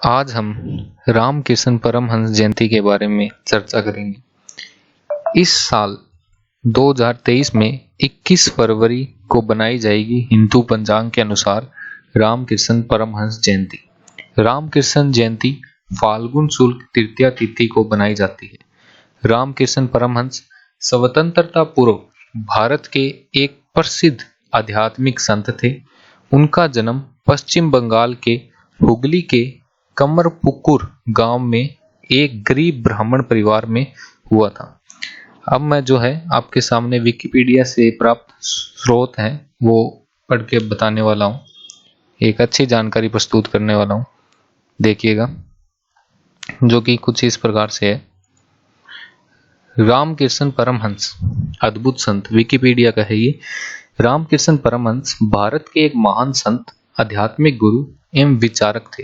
आज हम रामकृष्ण परमहंस जयंती के बारे में चर्चा करेंगे। इस साल 2023 में 21 फरवरी को बनाई जाएगी हिंदू पंचांग के अनुसार रामकृष्ण परमहंस जयंती। रामकृष्ण जयंती फाल्गुन शुक्ल तृतीया तिथि को बनाई जाती है। रामकृष्ण परमहंस स्वतंत्रता पूर्व भारत के एक प्रसिद्ध आध्यात्मिक संत थे। उनका जन्म पश्चिम बंगाल के हुगली के कमरपुकुर गांव में एक गरीब ब्राह्मण परिवार में हुआ था। अब मैं जो है आपके सामने विकिपीडिया से प्राप्त स्रोत हैं वो पढ़ के बताने वाला हूँ, एक अच्छी जानकारी प्रस्तुत करने वाला हूँ। देखिएगा, जो कि कुछ इस प्रकार से है। रामकृष्ण परमहंस अद्भुत संत, विकिपीडिया का है ये। रामकृष्ण परमहंस भारत के एक महान संत, आध्यात्मिक गुरु एवं विचारक थे।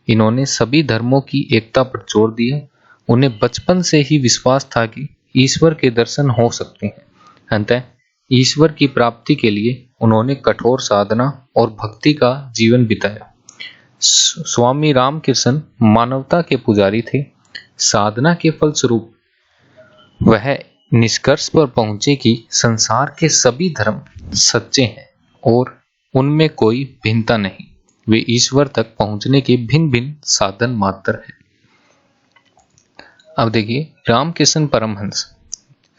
इन्होंने सभी धर्मों की एकता पर जोर दिया। उन्हें बचपन से ही विश्वास था कि ईश्वर के दर्शन हो सकते हैं। अतः ईश्वर की प्राप्ति के लिए उन्होंने कठोर साधना और भक्ति का जीवन बिताया। स्वामी रामकृष्ण मानवता के पुजारी थे। साधना के फलस्वरूप वह निष्कर्ष पर पहुंचे कि संसार के सभी धर्म सच्चे हैं और उनमें कोई भिन्नता नहीं। वे ईश्वर तक पहुंचने के भिन्न भिन्न साधन मात्र है। अब देखिए, रामकृष्ण परमहंस।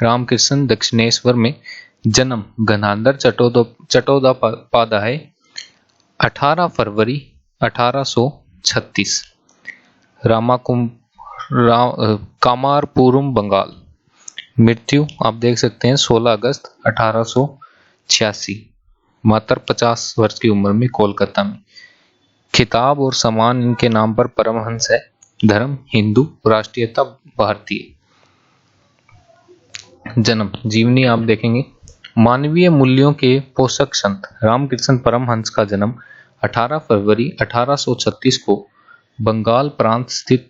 रामकृष्ण दक्षिणेश्वर में जन्म गंगाधर चट्टोपाध्याय 18 फरवरी 1836, कामारपुरम बंगाल। मृत्यु आप देख सकते हैं 16 अगस्त 1886, मात्र 50 वर्ष की उम्र में कोलकाता में। खिताब और सम्मान इनके नाम पर परमहंस है। धर्म हिंदू, राष्ट्रीयता भारतीय। जन्म जीवनी आप देखेंगे। मानवीय मूल्यों के पोषक संत रामकृष्ण परमहंस का जन्म 18 फरवरी 1836 को बंगाल प्रांत स्थित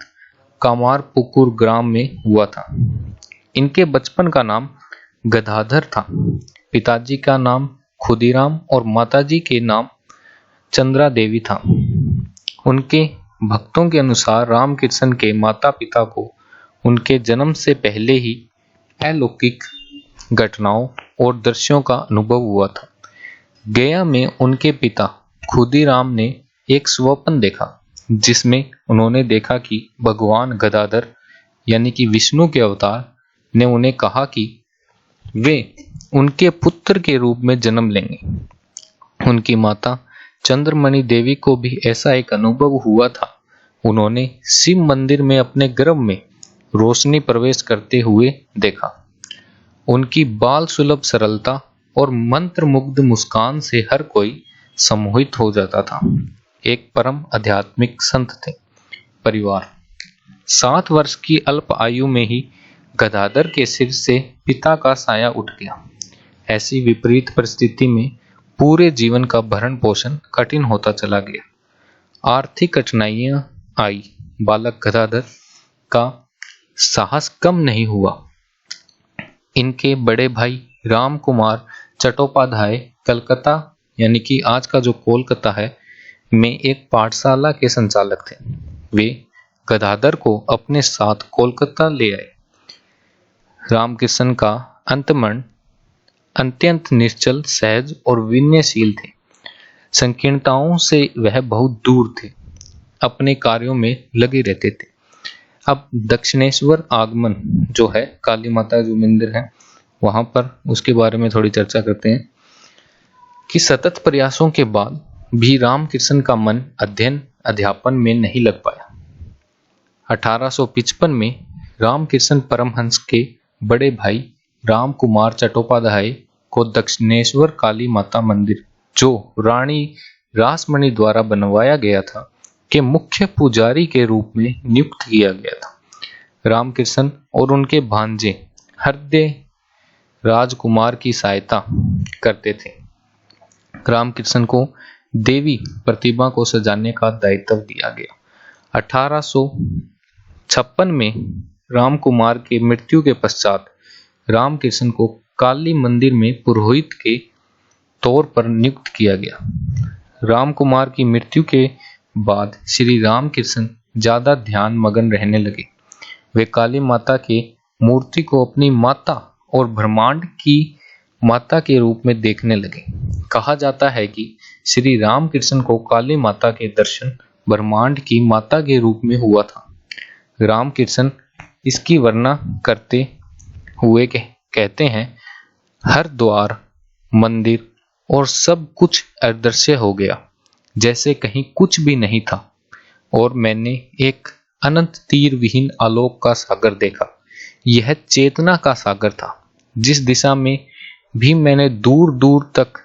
कामारपुकुर ग्राम में हुआ था। इनके बचपन का नाम गदाधर था। पिताजी का नाम खुदीराम और माताजी के नाम चंद्रा देवी था। उनके भक्तों के अनुसार रामकृष्ण के माता पिता को उनके जन्म से पहले ही अलौकिक घटनाओं और दृश्यों का अनुभव हुआ था। गया में उनके पिता खुदीराम ने एक स्वप्न देखा, जिसमें उन्होंने देखा कि भगवान गदाधर यानी कि विष्णु के अवतार ने उन्हें कहा कि वे उनके पुत्र के रूप में जन्म लेंगे। उनकी माता चंद्रमणि देवी को भी ऐसा एक अनुभव हुआ था। उन्होंने शिव मंदिर में अपने गर्भ में रोशनी प्रवेश करते हुए देखा। उनकी बाल सुलभ सरलता और मंत्र मुग्ध मुस्कान से हर कोई सम्मोहित हो जाता था। एक परम आध्यात्मिक संत थे। परिवार। 7 वर्ष की अल्प आयु में ही गदाधर के सिर से पिता का साया उठ गया। ऐसी विपरीत परिस्थिति में पूरे जीवन का भरण पोषण कठिन होता चला गया। आर्थिक कठिनाइयां आई। बालक गदाधर का साहस कम नहीं हुआ। इनके बड़े भाई राम कुमार चट्टोपाध्याय कलकत्ता यानी कि आज का जो कोलकाता है में एक पाठशाला के संचालक थे। वे गदाधर को अपने साथ कोलकाता ले आए। रामकृष्ण का अंतमन अत्यंत निश्चल, सहज और विनयशील थे। संकीर्णताओं से वह बहुत दूर थे। अपने कार्यों में लगे रहते थे। अब दक्षिणेश्वर आगमन जो है, काली माता जो मंदिर है वहां पर, उसके बारे में थोड़ी चर्चा करते हैं कि सतत प्रयासों के बाद भी रामकृष्ण का मन अध्ययन अध्यापन में नहीं लग पाया। 1855 में रामकृष्ण परमहंस के बड़े भाई राम कुमार चट्टोपाध्याय को दक्षिणेश्वर काली माता मंदिर, जो रानी रासमणि द्वारा बनवाया गया था, के मुख्य पुजारी के रूप में नियुक्त किया गया था। रामकृष्ण और उनके भांजे हृदय राजकुमार की सहायता करते थे। रामकृष्ण को देवी प्रतिमा को सजाने का दायित्व दिया गया। 1856 में राम कुमार के मृत्यु के पश्चात रामकृष्ण को काली मंदिर में पुरोहित के तौर पर नियुक्त किया गया। राम कुमार की मृत्यु के बाद श्री रामकृष्ण ज्यादा ध्यान मगन रहने लगे। वे काली माता के मूर्ति को अपनी माता और ब्रह्मांड की माता के रूप में देखने लगे। कहा जाता है कि श्री रामकृष्ण को काली माता के दर्शन ब्रह्मांड की माता के रूप में हुआ था। रामकृष्ण इसकी वर्णना करते हुए कहते हैं, हर द्वार, मंदिर और सब कुछ अदृश्य हो गया, जैसे कहीं कुछ भी नहीं था, और मैंने एक अनंत तीर विहीन आलोक का सागर देखा। यह चेतना का सागर था। जिस दिशा में भी मैंने दूर दूर तक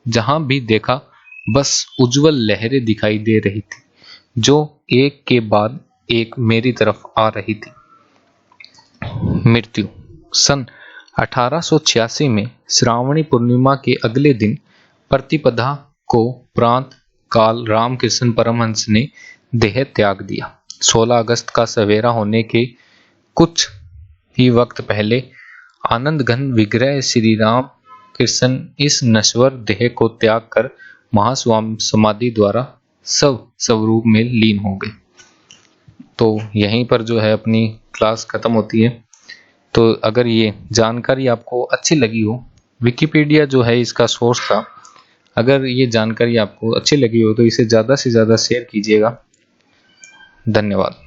जहां भी देखा, बस उज्जवल लहरें दिखाई दे रही थी, जो एक के बाद एक मेरी तरफ आ रही थी। मृत्यु। सन 1886 में श्रावणी पूर्णिमा के अगले दिन प्रतिपदा को प्रांत काल रामकृष्ण परमहंस ने देह त्याग दिया। 16 अगस्त का सवेरा होने के कुछ ही वक्त पहले आनंद घन विग्रह श्री राम कृष्ण इस नश्वर देह को त्याग कर महासमाधि द्वारा स्वरूप में लीन हो गए। तो यहीं पर जो है अपनी क्लास खत्म होती है। तो अगर ये जानकारी आपको अच्छी लगी हो, विकिपीडिया जो है इसका सोर्स था, अगर ये जानकारी आपको अच्छी लगी हो तो इसे ज़्यादा से ज़्यादा शेयर कीजिएगा। धन्यवाद।